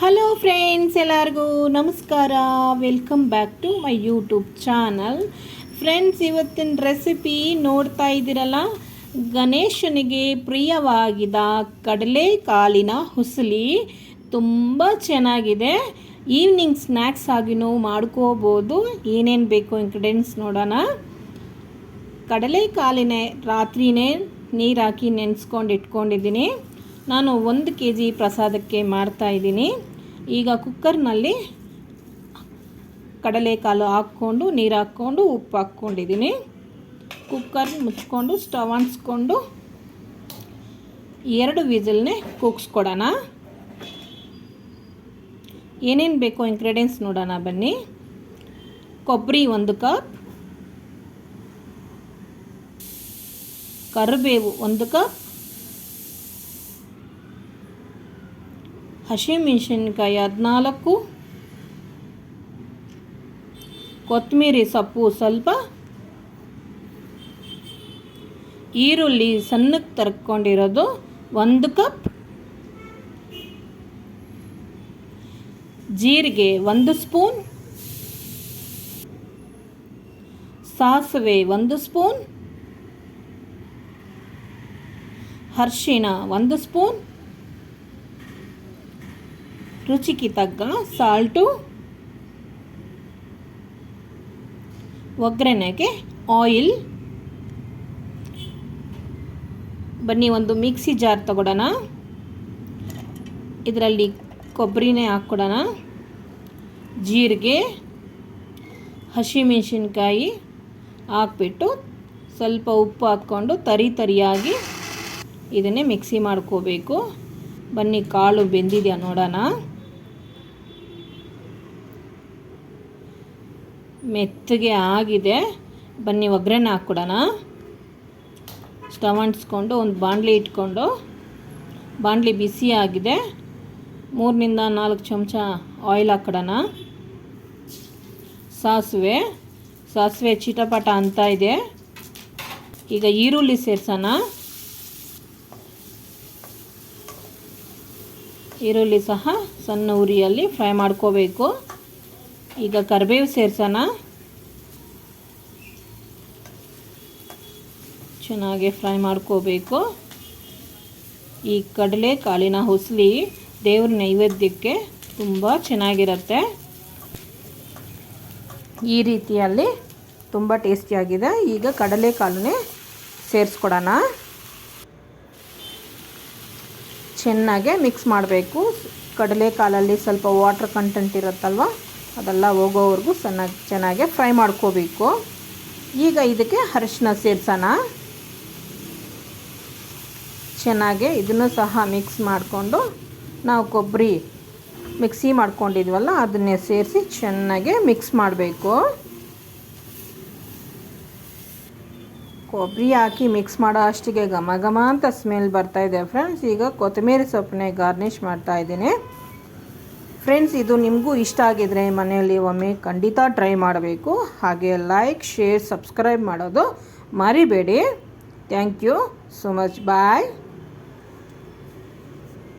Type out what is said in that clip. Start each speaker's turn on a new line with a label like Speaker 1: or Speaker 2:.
Speaker 1: Hello friends, ಎಲ್ಲರಿಗೂ ನಮಸ್ಕಾರ. Welcome back to my YouTube channel. Friends, ಇವತ್ತಿನ ರೆಸಿಪಿ ನೋಡ್ತಾ ಇದ್ದೀರಲ್ಲ, ಗಣೇಶನಿಗೆ ಪ್ರಿಯವಾಗಿದ್ದ ಕಡಲೆಕಾಳಿನ ಹುಸಲಿ ತುಂಬ ಚೆನ್ನಾಗಿದೆ. ಈವ್ನಿಂಗ್ ಸ್ನ್ಯಾಕ್ಸ್ ಆಗಿನೂ ಮಾಡ್ಕೋಬೋದು. ಏನೇನು ಬೇಕು ಇಂಗ್ರೀಡಿಯೆಂಟ್ಸ್ ನೋಡೋಣ. ಕಡಲೆಕಾಳಿನೇ ರಾತ್ರಿನೇ ನೀರು ಹಾಕಿ ನೆನೆಸ್ಕೊಂಡು ಇಟ್ಕೊಂಡಿದ್ದೀನಿ. ನಾನು 1 kg ಪ್ರಸಾದಕ್ಕೆ ಮಾಡ್ತಾಯಿದ್ದೀನಿ. ಈಗ ಕುಕ್ಕರ್ನಲ್ಲಿ ಕಡಲೆಕಾಳು ಹಾಕ್ಕೊಂಡು ನೀರು ಹಾಕ್ಕೊಂಡು ಉಪ್ಪು ಹಾಕ್ಕೊಂಡಿದ್ದೀನಿ. ಕುಕ್ಕರ್ ಮುಚ್ಕೊಂಡು ಸ್ಟವ್ ಅಂಟಿಸ್ಕೊಂಡು 2 ವಿಸಿಲ್ನೇ ಕೂಗಿಸ್ಕೊಡೋಣ. ಏನೇನು ಬೇಕೋ ಇಂಗ್ರೀಡಿಯೆಂಟ್ಸ್ ನೋಡೋಣ ಬನ್ನಿ. ಕೊಬ್ಬರಿ 1 ಕಪ್, ಕರಿಬೇವು 1 ಕಪ್, ಹಸಿಮೆಣಸಿನ್ಕಾಯಿ 14, ಕೊತ್ತಂಬರಿ ಸೊಪ್ಪು ಸ್ವಲ್ಪ, ಈರುಳ್ಳಿ ಸಣ್ಣಕ್ಕೆ ತರ್ಕೊಂಡಿರೋದು 1 ಕಪ್, ಜೀರಿಗೆ 1 ಸ್ಪೂನ್, ಸಾಸಿವೆ 1 ಸ್ಪೂನ್, ಅರಿಶಿಣ 1 ಸ್ಪೂನ್, ರುಚಿಗೆ ತಕ್ಕ ಸಾಲ್ಟು, ಒಗ್ಗರಣೆಗೆ ಆಯಿಲ್. ಬನ್ನಿ ಒಂದು ಮಿಕ್ಸಿ ಜಾರ್ ತಗೊಳ್ಳೋಣ. ಇದರಲ್ಲಿ ಕೊಬ್ಬರಿನೇ ಹಾಕ್ಕೊಡೋಣ. ಜೀರಿಗೆ, ಹಸಿಮೆಣಸಿನ್ಕಾಯಿ ಹಾಕ್ಬಿಟ್ಟು ಸ್ವಲ್ಪ ಉಪ್ಪು ಹಾಕ್ಕೊಂಡು ತರಿಯಾಗಿ ಇದನ್ನೇ ಮಿಕ್ಸಿ ಮಾಡ್ಕೋಬೇಕು. ಬನ್ನಿ ಕಾಳು ಬೆಂದಿದೆಯಾ ನೋಡೋಣ. ಮೆತ್ತಗೆ ಆಗಿದೆ. ಬನ್ನಿ ಒಗ್ಗರಣೆ ಹಾಕ್ಕೊಡೋಣ. ಸ್ಟವ್ ಅಂಟಿಸ್ಕೊಂಡು ಒಂದು ಬಾಣಲಿ ಇಟ್ಕೊಂಡು, ಬಾಣಲಿ ಬಿಸಿ ಆಗಿದೆ. 3 ರಿಂದ 4 ಚಮಚ ಆಯಿಲ್ ಹಾಕ್ಕೊಡೋಣ. ಸಾಸಿವೆ ಚಿಟಪಟ ಅಂತ ಇದೆ. ಈಗ ಈರುಳ್ಳಿ ಸೇರಿಸೋಣ. ಈರುಳ್ಳಿ ಸಹ ಸಣ್ಣ ಉರಿಯಲ್ಲಿ ಫ್ರೈ ಮಾಡ್ಕೋಬೇಕು. ಈಗ ಕರಿಬೇವು ಸೇರಿಸೋಣ. ಚೆನ್ನಾಗಿ ಫ್ರೈ ಮಾಡ್ಕೋಬೇಕು. ಈ ಕಡಲೆಕಾಳಿನ ಹುಸಲಿ ದೇವ್ರ ನೈವೇದ್ಯಕ್ಕೆ ತುಂಬ ಚೆನ್ನಾಗಿರುತ್ತೆ. ಈ ರೀತಿಯಲ್ಲಿ ತುಂಬ ಟೇಸ್ಟಿಯಾಗಿದೆ. ಈಗ ಕಡಲೆಕಾಳನ್ನೇ ಸೇರಿಸ್ಕೊಡೋಣ. ಚೆನ್ನಾಗೆ ಮಿಕ್ಸ್ ಮಾಡಬೇಕು. ಕಡಲೆಕಾಳಲ್ಲಿ ಸ್ವಲ್ಪ ವಾಟರ್ ಕಂಟೆಂಟ್ ಇರುತ್ತಲ್ವ, ಅದೆಲ್ಲ ಹೋಗೋವರೆಗೂ ಚೆನ್ನಾಗಿ ಫ್ರೈ ಮಾಡ್ಕೋಬೇಕು. ಈಗ ಇದಕ್ಕೆ ಅರಿಶಿನ ಸೇರಿಸೋಣ. ಚೆನ್ನಾಗಿ ಇದನ್ನು ಸಹ ಮಿಕ್ಸ್ ಮಾಡಿಕೊಂಡು ನಾವು ಕೊಬ್ಬರಿ ಮಿಕ್ಸಿ ಮಾಡ್ಕೊಂಡಿದ್ವಲ್ಲ ಅದನ್ನೇ ಸೇರಿಸಿ ಚೆನ್ನಾಗಿ ಮಿಕ್ಸ್ ಮಾಡಬೇಕು. ಕೊಬ್ಬರಿ ಹಾಕಿ ಮಿಕ್ಸ್ ಮಾಡೋ ಅಷ್ಟಿಗೆ ಘಮ ಘಮ ಅಂತ ಸ್ಮೆಲ್ ಬರ್ತಾಯಿದೆ ಫ್ರೆಂಡ್ಸ್. ಈಗ ಕೊತ್ತಂಬರಿ ಸೊಪ್ಪನ್ನೇ ಗಾರ್ನಿಷ್ ಮಾಡ್ತಾಯಿದ್ದೀನಿ. ಫ್ರೆಂಡ್ಸ್, ಇದು ನಿಮಗೂ ಇಷ್ಟ ಆಗಿದರೆ ಮನೆಯಲ್ಲಿ ಒಮ್ಮೆ ಖಂಡಿತ ಟ್ರೈ ಮಾಡಬೇಕು. ಹಾಗೆ ಲೈಕ್, ಶೇರ್, ಸಬ್ಸ್ಕ್ರೈಬ್ ಮಾಡೋದು ಮರಿಬೇಡಿ. Thank you so much. Bye.